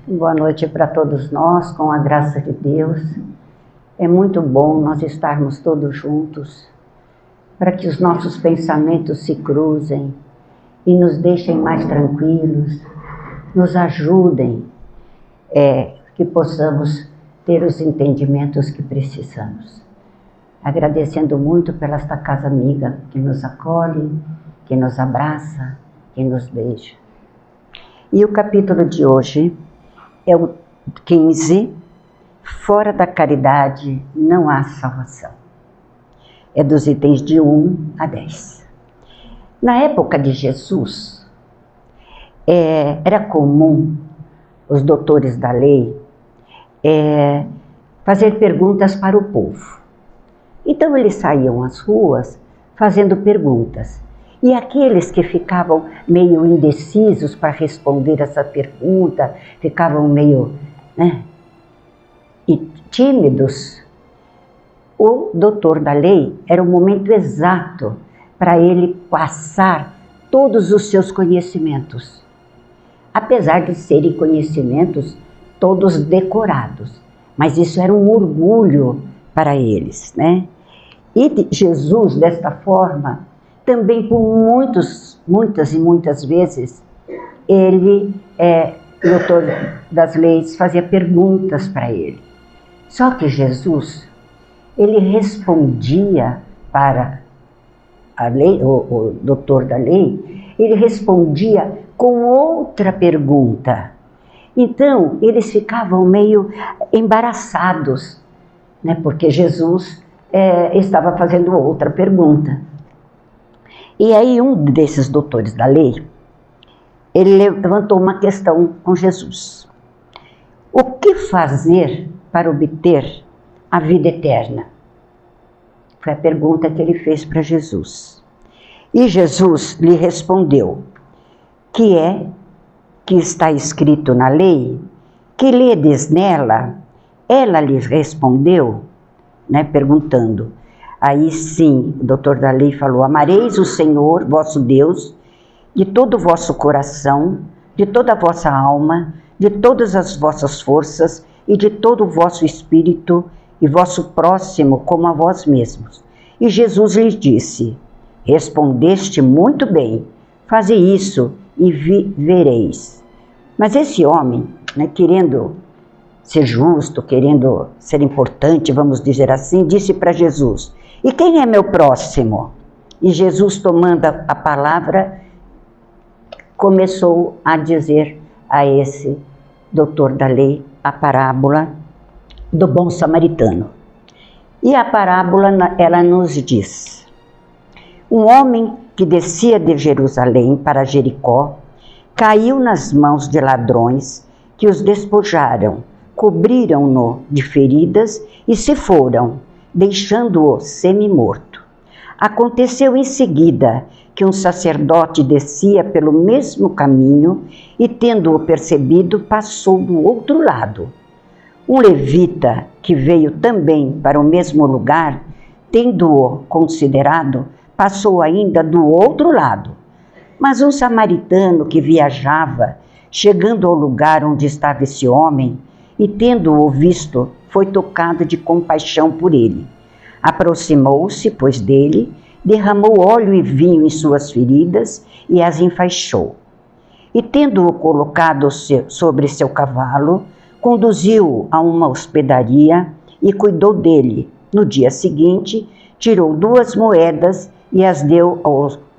Boa noite para todos nós, com a graça de Deus. É muito bom nós estarmos todos juntos, para que os nossos pensamentos se cruzem e nos deixem mais tranquilos, nos ajudem, que possamos ter os entendimentos que precisamos. Agradecendo muito pela esta casa amiga que nos acolhe, que nos abraça, que nos beija. E o capítulo de hoje é o 15, fora da caridade não há salvação. É dos itens de 1 a 10. Na época de Jesus, era comum os doutores da lei fazer perguntas para o povo. Então eles saíam às ruas fazendo perguntas. E aqueles que ficavam meio indecisos para responder essa pergunta, ficavam meio tímidos, o doutor da lei era o momento exato para ele passar todos os seus conhecimentos. Apesar de serem conhecimentos todos decorados, mas isso era um orgulho para eles, né? E Jesus, desta forma, também por muitas vezes, ele, o doutor das leis, fazia perguntas para ele. Só que Jesus, ele respondia para a lei, o doutor da lei, ele respondia com outra pergunta. Então, eles ficavam meio embaraçados, né, porque Jesus estava fazendo outra pergunta. E aí um desses doutores da lei, ele levantou uma questão com Jesus. O que fazer para obter a vida eterna? Foi a pergunta que ele fez para Jesus. E Jesus lhe respondeu, que está escrito na lei, que ledes nela? Ela lhe respondeu, perguntando. Aí sim, o doutor da lei falou, amareis o Senhor, vosso Deus, de todo o vosso coração, de toda a vossa alma, de todas as vossas forças e de todo o vosso espírito e vosso próximo como a vós mesmos. E Jesus lhe disse, respondeste muito bem, faze isso e vivereis. Mas esse homem, querendo ser justo, querendo ser importante, vamos dizer assim, disse para Jesus, e quem é meu próximo? E Jesus, tomando a palavra, começou a dizer a esse doutor da lei a parábola do bom samaritano. E a parábola, ela nos diz, um homem que descia de Jerusalém para Jericó, caiu nas mãos de ladrões que os despojaram, cobriram-no de feridas e se foram, deixando-o semi-morto. Aconteceu em seguida que um sacerdote descia pelo mesmo caminho e, tendo-o percebido, passou do outro lado. Um levita, que veio também para o mesmo lugar, tendo-o considerado, passou ainda do outro lado. Mas um samaritano que viajava, chegando ao lugar onde estava esse homem, e tendo-o visto, foi tocado de compaixão por ele. Aproximou-se, pois, dele, derramou óleo e vinho em suas feridas e as enfaixou. E tendo-o colocado sobre seu cavalo, conduziu-o a uma hospedaria e cuidou dele. No dia seguinte, tirou 2 moedas e as deu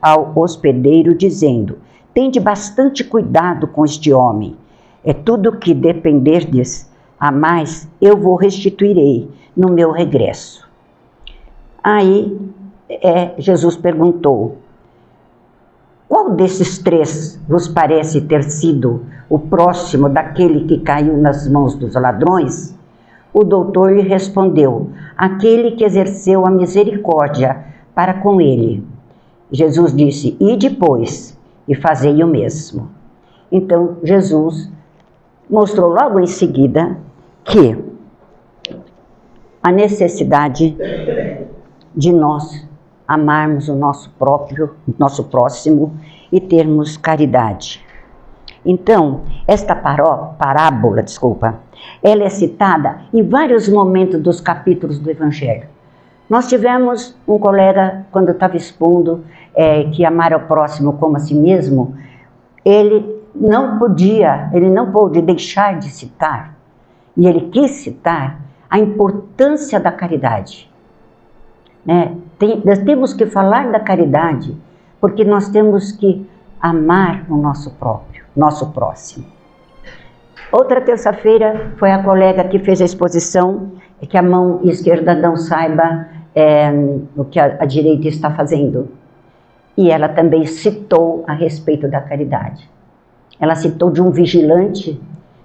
ao hospedeiro, dizendo, tende bastante cuidado com este homem. É tudo que dependerdes a mais, eu vou restituirei no meu regresso. Aí Jesus perguntou, qual desses 3 vos parece ter sido o próximo daquele que caiu nas mãos dos ladrões? O doutor lhe respondeu, aquele que exerceu a misericórdia para com ele. Jesus disse, e depois, e fazei o mesmo. Então Jesus mostrou logo em seguida que a necessidade de nós amarmos o nosso próximo e termos caridade. Então, esta parábola, ela é citada em vários momentos dos capítulos do Evangelho. Nós tivemos um colega, quando estava expondo que amar ao próximo como a si mesmo, ele não pôde deixar de citar, e ele quis citar a importância da caridade. Nós temos que falar da caridade, porque nós temos que amar o nosso próximo. Outra terça-feira foi a colega que fez a exposição, que a mão esquerda não saiba o que a direita está fazendo. E ela também citou a respeito da caridade. Ela citou de um vigilante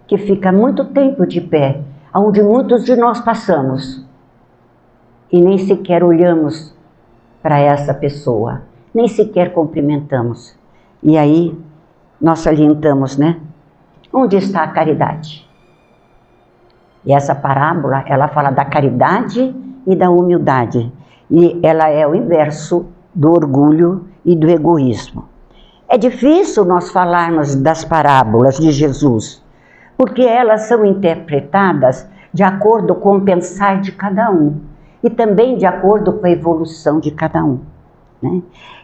que fica muito tempo de pé, onde muitos de nós passamos, e nem sequer olhamos para essa pessoa, nem sequer cumprimentamos. E aí nós salientamos, onde está a caridade? E essa parábola, ela fala da caridade e da humildade. E ela é o inverso do orgulho e do egoísmo. É difícil nós falarmos das parábolas de Jesus, porque elas são interpretadas de acordo com o pensar de cada um e também de acordo com a evolução de cada um.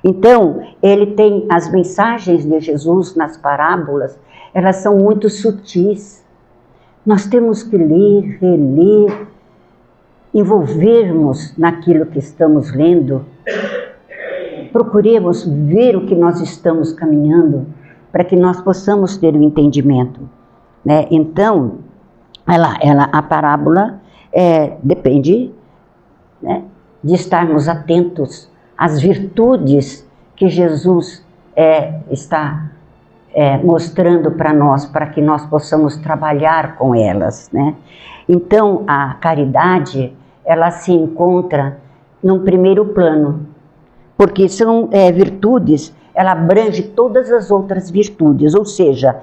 Então, ele tem as mensagens de Jesus nas parábolas, elas são muito sutis. Nós temos que ler, reler, envolvermos naquilo que estamos lendo. Procuremos ver o que nós estamos caminhando para que nós possamos ter um entendimento. Então, a parábola depende de estarmos atentos às virtudes que Jesus está mostrando para nós, para que nós possamos trabalhar com elas. Então, a caridade, ela se encontra num primeiro plano, porque são virtudes, ela abrange todas as outras virtudes, ou seja,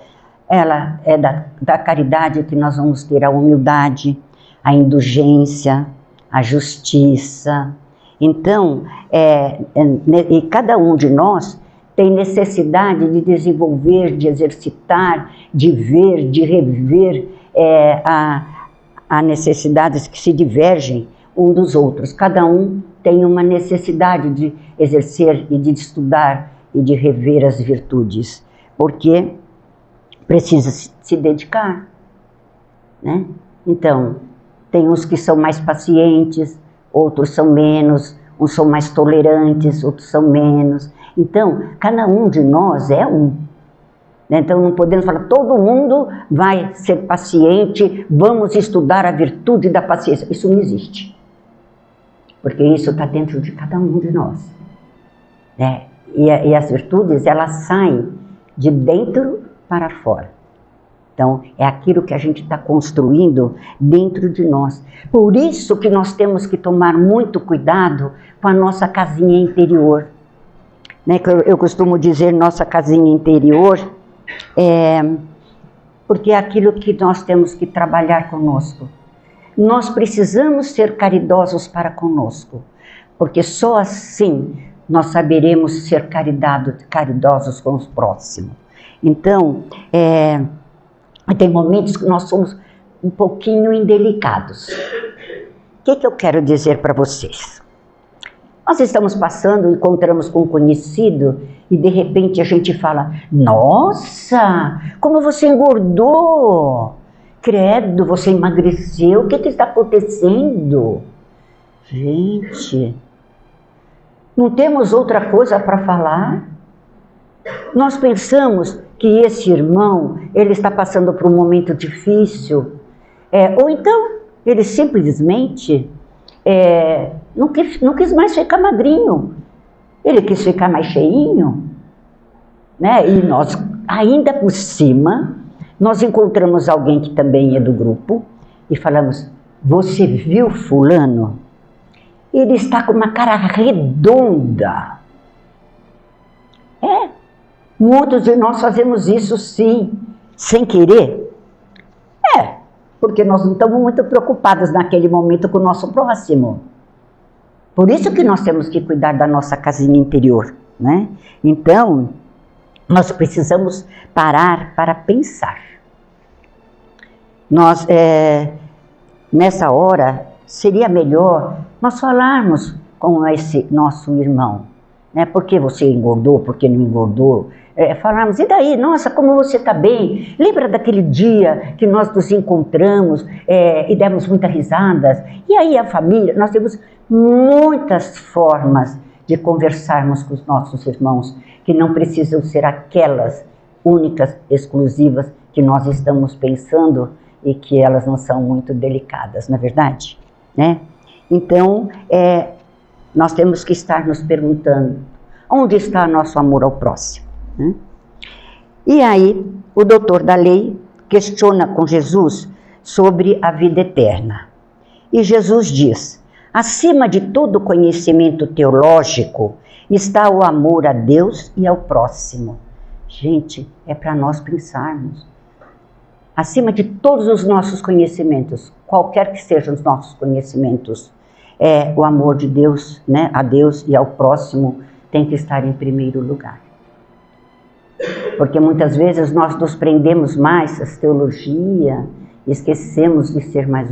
ela é da caridade que nós vamos ter a humildade, a indulgência, a justiça. Então, e cada um de nós tem necessidade de desenvolver, de exercitar, de ver, de rever há necessidades que se divergem um dos outros. Cada um tem uma necessidade de exercer e de estudar e de rever as virtudes, porque precisa se dedicar. Então, tem uns que são mais pacientes, outros são menos, uns são mais tolerantes, outros são menos. Então, cada um de nós é um. Então, não podemos falar, todo mundo vai ser paciente, vamos estudar a virtude da paciência. Isso não existe. Porque isso está dentro de cada um de nós. E as virtudes, elas saem de dentro para fora. Então, é aquilo que a gente está construindo dentro de nós. Por isso que nós temos que tomar muito cuidado com a nossa casinha interior. Eu costumo dizer nossa casinha interior, porque é aquilo que nós temos que trabalhar conosco. Nós precisamos ser caridosos para conosco, porque só assim nós saberemos ser caridosos com os próximos. Então, tem momentos que nós somos um pouquinho indelicados. O que eu quero dizer para vocês? Nós estamos passando, encontramos com um conhecido e de repente a gente fala, nossa, como você engordou! Credo, você emagreceu, o que está acontecendo? Gente, não temos outra coisa para falar? Nós pensamos que esse irmão, ele está passando por um momento difícil, ou então ele simplesmente não quis mais ficar magrinho, ele quis ficar mais cheinho, e nós, ainda por cima, nós encontramos alguém que também é do grupo e falamos, você viu fulano? Ele está com uma cara redonda. Muitos de nós fazemos isso sim, sem querer. Porque nós não estamos muito preocupados naquele momento com o nosso próximo. Por isso que nós temos que cuidar da nossa casinha interior. Então, nós precisamos parar para pensar. Nós, nessa hora, seria melhor nós falarmos com esse nosso irmão, né? Por que você engordou, por que não engordou? Falarmos, e daí? Nossa, como você está bem? Lembra daquele dia que nós nos encontramos e demos muitas risadas? E aí a família? Nós temos muitas formas de conversarmos com os nossos irmãos, que não precisam ser aquelas únicas, exclusivas, que nós estamos pensando e que elas não são muito delicadas, não é verdade? Né? Então, nós temos que estar nos perguntando, onde está nosso amor ao próximo? Né? E aí, o doutor da lei questiona com Jesus sobre a vida eterna. E Jesus diz, acima de todo conhecimento teológico está o amor a Deus e ao próximo. Gente, é para nós pensarmos. Acima de todos os nossos conhecimentos, qualquer que sejam os nossos conhecimentos, o amor de Deus, né, a Deus e ao próximo tem que estar em primeiro lugar. Porque muitas vezes nós nos prendemos mais à teologia e esquecemos de ser mais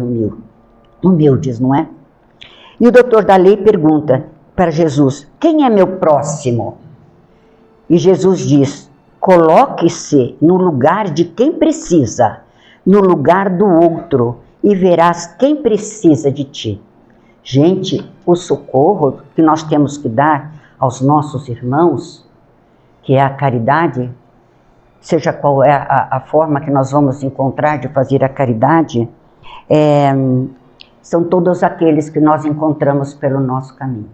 humildes, não é? E o doutor da lei pergunta para Jesus, quem é meu próximo? E Jesus diz, coloque-se no lugar de quem precisa, no lugar do outro, e verás quem precisa de ti. Gente, o socorro que nós temos que dar aos nossos irmãos, que é a caridade, seja qual é a forma que nós vamos encontrar de fazer a caridade, são todos aqueles que nós encontramos pelo nosso caminho.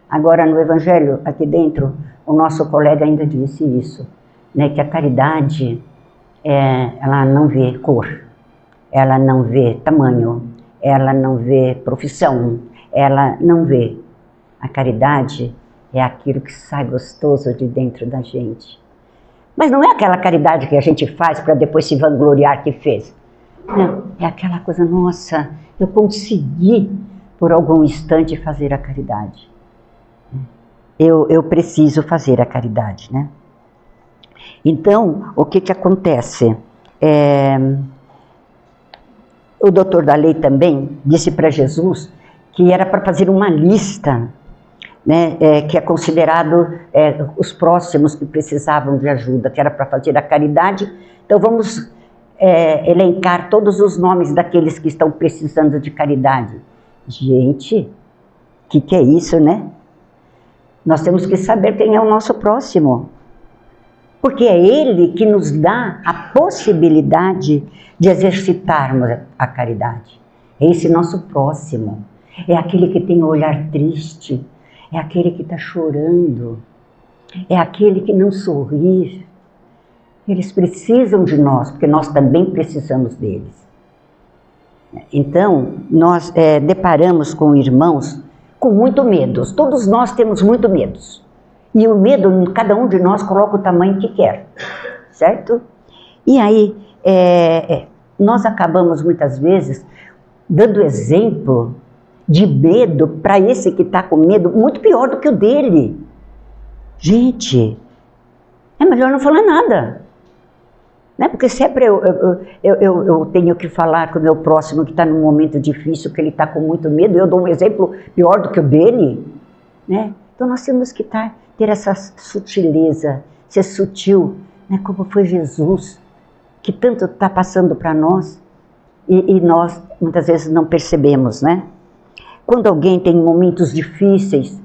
Agora, no Evangelho, aqui dentro, o nosso colega ainda disse isso, né, que a caridade, ela não vê cor, ela não vê tamanho, ela não vê profissão, ela não vê. A caridade é aquilo que sai gostoso de dentro da gente. Mas não é aquela caridade que a gente faz para depois se vangloriar que fez. Não, é aquela coisa, nossa, eu consegui por algum instante fazer a caridade. Eu preciso fazer a caridade, né? Então, o que acontece? O doutor da lei também disse para Jesus que era para fazer uma lista, né, que é considerado os próximos que precisavam de ajuda, que era para fazer a caridade. Então vamos elencar todos os nomes daqueles que estão precisando de caridade. Gente, o que é isso, né? Nós temos que saber quem é o nosso próximo, porque é ele que nos dá a possibilidade de exercitarmos a caridade. É esse nosso próximo, é aquele que tem o olhar triste, é aquele que está chorando, é aquele que não sorri. Eles precisam de nós, porque nós também precisamos deles. Então, nós deparamos com irmãos com muito medo. Todos nós temos muito medos. E o medo, cada um de nós coloca o tamanho que quer, certo? E aí, nós acabamos muitas vezes dando exemplo de medo para esse que está com medo, muito pior do que o dele. Gente, é melhor não falar nada. Né? Porque sempre eu tenho que falar com o meu próximo que está num momento difícil, que ele está com muito medo, eu dou um exemplo pior do que o dele. Né? Então nós temos que ter essa sutileza, ser sutil, né? Como foi Jesus, que tanto está passando para nós e nós muitas vezes não percebemos, né? Quando alguém tem momentos difíceis,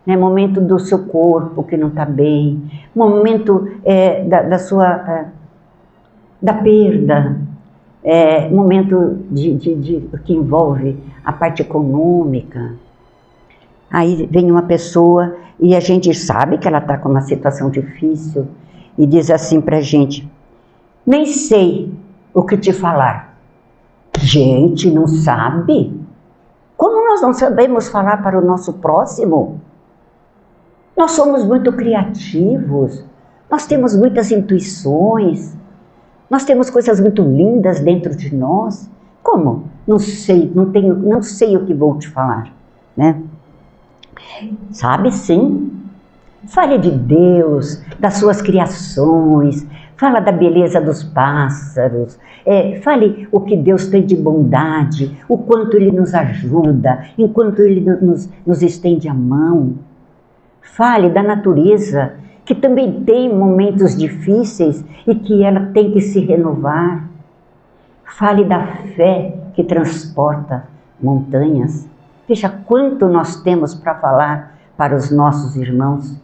né? Momento do seu corpo que não está bem, momento da perda, momento que envolve a parte econômica. Aí vem uma pessoa e a gente sabe que ela está com uma situação difícil e diz assim para a gente, nem sei o que te falar. Gente, não sabe? Como nós não sabemos falar para o nosso próximo? Nós somos muito criativos, nós temos muitas intuições, nós temos coisas muito lindas dentro de nós. Como? Não sei, não sei o que vou te falar, né? Sabe sim. Fale de Deus, das suas criações, fala da beleza dos pássaros, fale o que Deus tem de bondade, o quanto Ele nos ajuda, enquanto Ele nos estende a mão. Fale da natureza, que também tem momentos difíceis e que ela tem que se renovar. Fale da fé que transporta montanhas. Veja quanto nós temos para falar para os nossos irmãos.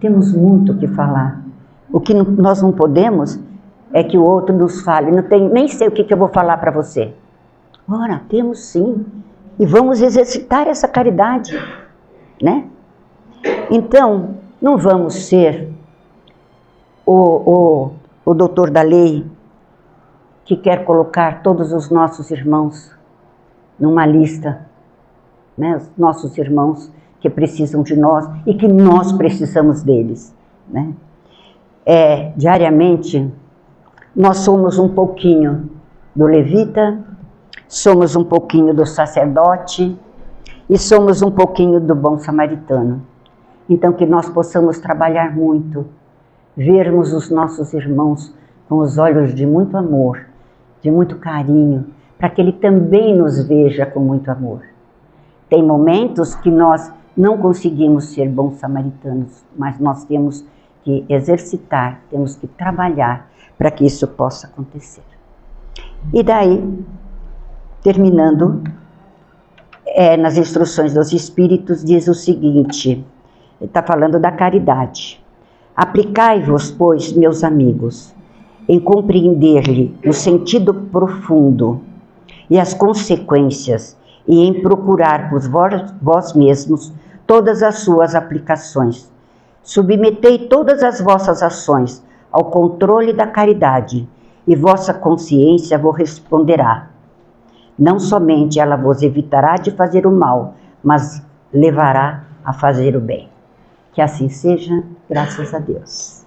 Temos muito o que falar. O que nós não podemos é que o outro nos fale. Nem sei o que eu vou falar para você. Ora, temos sim. E vamos exercitar essa caridade, né? Então, não vamos ser o doutor da lei que quer colocar todos os nossos irmãos numa lista, né? Os nossos irmãos que precisam de nós e que nós precisamos deles, né? Diariamente, nós somos um pouquinho do levita, somos um pouquinho do sacerdote e somos um pouquinho do bom samaritano. Então, que nós possamos trabalhar muito, vermos os nossos irmãos com os olhos de muito amor, de muito carinho, para que ele também nos veja com muito amor. Tem momentos que nós não conseguimos ser bons samaritanos, mas nós temos que exercitar, temos que trabalhar para que isso possa acontecer. E daí, terminando, nas instruções dos Espíritos diz o seguinte, ele está falando da caridade. Aplicai-vos, pois, meus amigos, em compreender-lhe o sentido profundo e as consequências e em procurar por vós mesmos todas as suas aplicações. Submetei todas as vossas ações ao controle da caridade e vossa consciência vos responderá. Não somente ela vos evitará de fazer o mal, mas levará a fazer o bem. Que assim seja, graças a Deus.